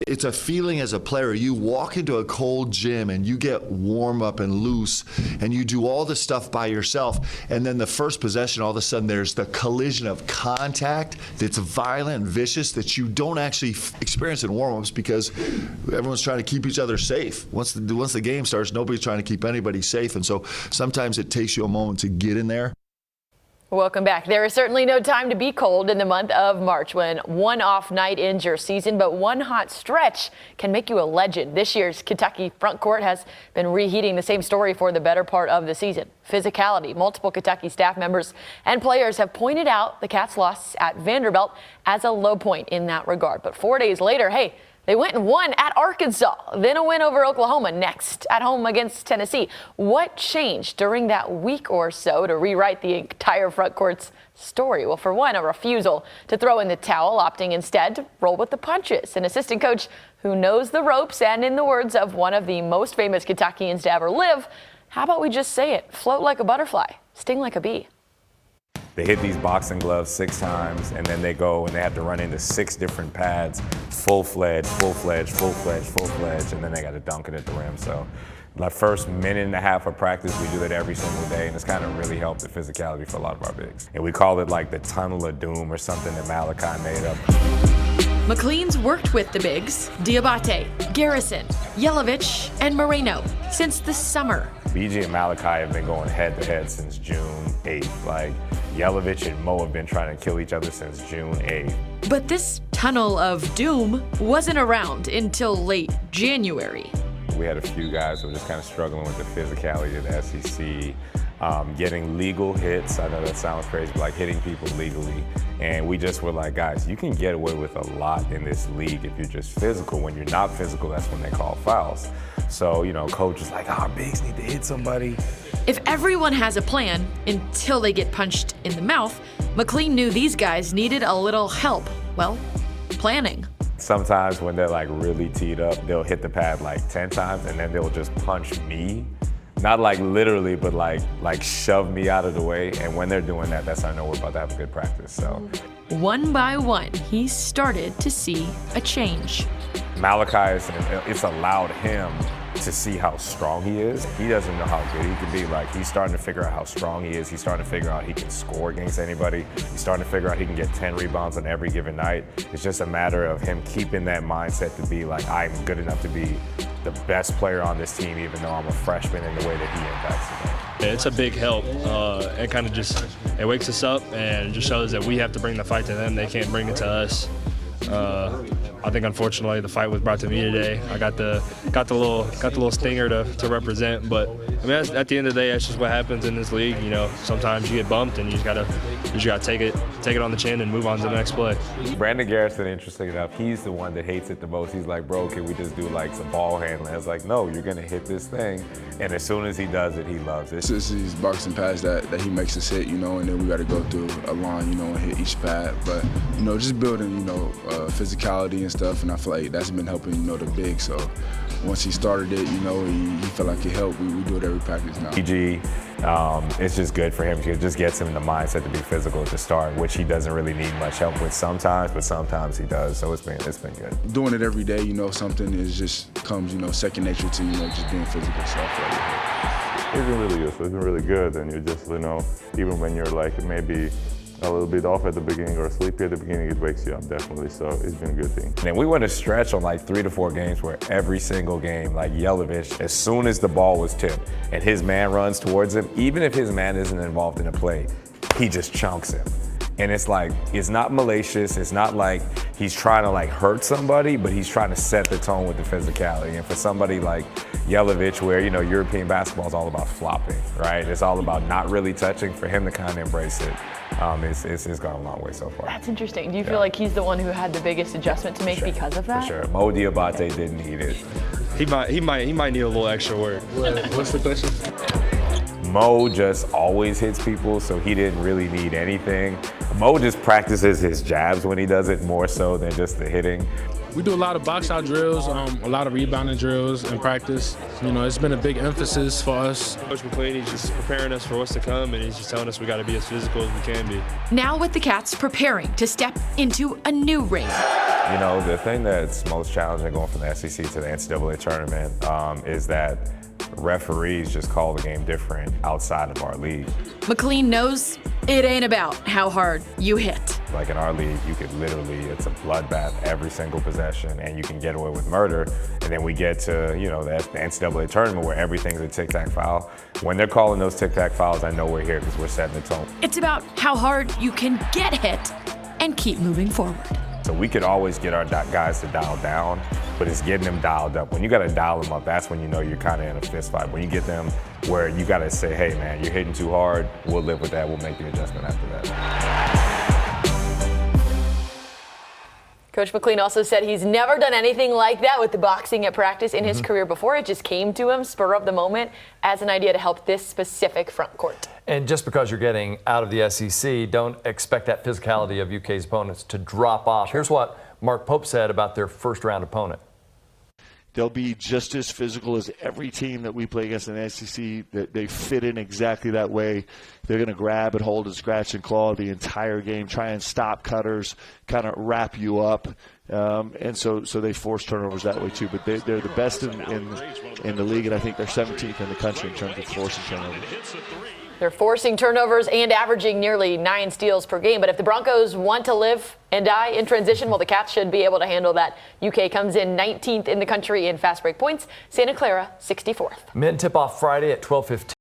It's a feeling as a player. You walk into a cold gym and you get warm up and loose and you do all the stuff by yourself. And then the first possession, all of a sudden there's the collision of contact that's violent and vicious that you don't actually experience in warm-ups because everyone's trying to keep each other safe. Once the game starts, nobody's trying to keep anybody safe. And so sometimes it takes you a moment to get in there. Welcome back. There is certainly no time to be cold in the month of March when one off night ends your season, but one hot stretch can make you a legend. This year's Kentucky front court has been reheating the same story for the better part of the season. Physicality. Multiple Kentucky staff members and players have pointed out the Cats' loss at Vanderbilt as a low point in that regard. But 4 days later, hey, they went and won at Arkansas, then a win over Oklahoma, next at home against Tennessee. What changed during that week or so to rewrite the entire front court's story? Well, for one, a refusal to throw in the towel, opting instead to roll with the punches. An assistant coach who knows the ropes and, in the words of one of the most famous Kentuckians to ever live, how about we just say it? Float like a butterfly, sting like a bee. They hit these boxing gloves 6 times, and then they go and they have to run into 6 different pads, full-fledged, and then they got to dunk it at the rim. So the first minute and a half of practice, we do it every single day, and it's kind of really helped the physicality for a lot of our bigs. And we call it like the tunnel of doom or something that Malachi made up. McLean's worked with the bigs, Dioubate, Garrison, Jelavic, and Moreno since the summer. BG and Malachi have been going head-to-head since June 8th. Like, Jelavic and Mo have been trying to kill each other since June 8th. But this tunnel of doom wasn't around until late January. We had a few guys who were just kind of struggling with the physicality of the SEC, getting legal hits. I know that sounds crazy, but like hitting people legally. And we just were like, guys, you can get away with a lot in this league if you're just physical. When you're not physical, that's when they call fouls. So, you know, coach is like, our bigs need to hit somebody. If everyone has a plan until they get punched in the mouth, McLean knew these guys needed a little help. Well, planning. Sometimes when they're like really teed up, they'll hit the pad like 10 times and then they'll just punch me. Not like literally, but like shove me out of the way. And when they're doing that, that's how I know we're about to have a good practice. So one by one, he started to see a change. Malachi, it's allowed him to see how strong he is. He doesn't know how good he can be. Like, he's starting to figure out how strong he is. He's starting to figure out he can score against anybody. He's starting to figure out he can get 10 rebounds on every given night. It's just a matter of him keeping that mindset to be like, I'm good enough to be the best player on this team, even though I'm a freshman, in the way that he impacts the game. It's a big help. It kind of just, it wakes us up and just shows that we have to bring the fight to them. They can't bring it to us. I think unfortunately the fight was brought to me today. I got the little stinger to represent, but I mean at the end of the day, that's just what happens in this league. You know, sometimes you get bumped and you just gotta take it on the chin and move on to the next play. Brandon Garrison, interesting enough, he's the one that hates it the most. He's like, bro, can we just do like some ball handling? It's like, no, you're gonna hit this thing, and as soon as he does it, he loves it. This is these boxing pads that he makes us hit, you know, and then we got to go through a line, you know, and hit each pad. But you know, just building, you know, physicality and stuff, and I feel like that's been helping, you know, the big. So once he started it, you know, he felt like it helped. We do it every practice now. PG, it's just good for him. It just gets him in the mindset to be physical at the start, which he doesn't really need much help with sometimes, but sometimes he does. So it's been good. Doing it every day, you know, something is just comes, you know, second nature to, you know, just being physical. So I feel like it's been really useful. It's been really good, and you just, you know, even when you're like maybe a little bit off at the beginning or sleepy at the beginning, it wakes you up definitely, so it's been a good thing. And we went a stretch on like 3 to 4 games where every single game, like Jelavic, as soon as the ball was tipped and his man runs towards him, even if his man isn't involved in a play, he just chunks him. And it's like, it's not malicious, it's not like he's trying to like hurt somebody, but he's trying to set the tone with the physicality. And for somebody like Jelavic, where, you know, European basketball is all about flopping, right? It's all about not really touching. For him to kind of embrace it, it's gone a long way so far. That's interesting. Do you feel like he's the one who had the biggest adjustment to make because of that? For sure. Mo Dioubate didn't need it. He might need a little extra work. What's the question? Mo just always hits people, so he didn't really need anything. Mo just practices his jabs when he does it more so than just the hitting. We do a lot of box out drills, a lot of rebounding drills in practice. You know, it's been a big emphasis for us. Coach McLean, he's just preparing us for what's to come, and he's just telling us we got to be as physical as we can be. Now with the Cats preparing to step into a new ring. You know, the thing that's most challenging going from the SEC to the NCAA tournament is that referees just call the game different outside of our league. McLean knows it ain't about how hard you hit. Like in our league, you could literally, it's a bloodbath every single possession, and you can get away with murder. And then we get to, you know, the NCAA tournament where everything's a tic-tac foul. When they're calling those tic-tac fouls, I know we're here because we're setting the tone. It's about how hard you can get hit and keep moving forward. So we could always get our guys to dial down, but it's getting them dialed up. When you got to dial them up, that's when you know you're kind of in a fist fight. When you get them where you got to say, hey, man, you're hitting too hard, we'll live with that. We'll make the adjustment after that. Coach McLean also said he's never done anything like that with the boxing at practice in his career before. It just came to him, spur of the moment, as an idea to help this specific front court. And just because you're getting out of the SEC, don't expect that physicality of UK's opponents to drop off. Here's what Mark Pope said about their first round opponent. They'll be just as physical as every team that we play against in the SEC. They fit in exactly that way. They're going to grab and hold and scratch and claw the entire game, try and stop cutters, kind of wrap you up. And so they force turnovers that way too. But they're the best in the league, and I think they're 17th in the country in terms of forcing turnovers. They're forcing turnovers and averaging nearly 9 steals per game. But if the Broncos want to live and die in transition, well, the Cats should be able to handle that. UK comes in 19th in the country in fast break points. Santa Clara, 64th. Men tip off Friday at 12:15.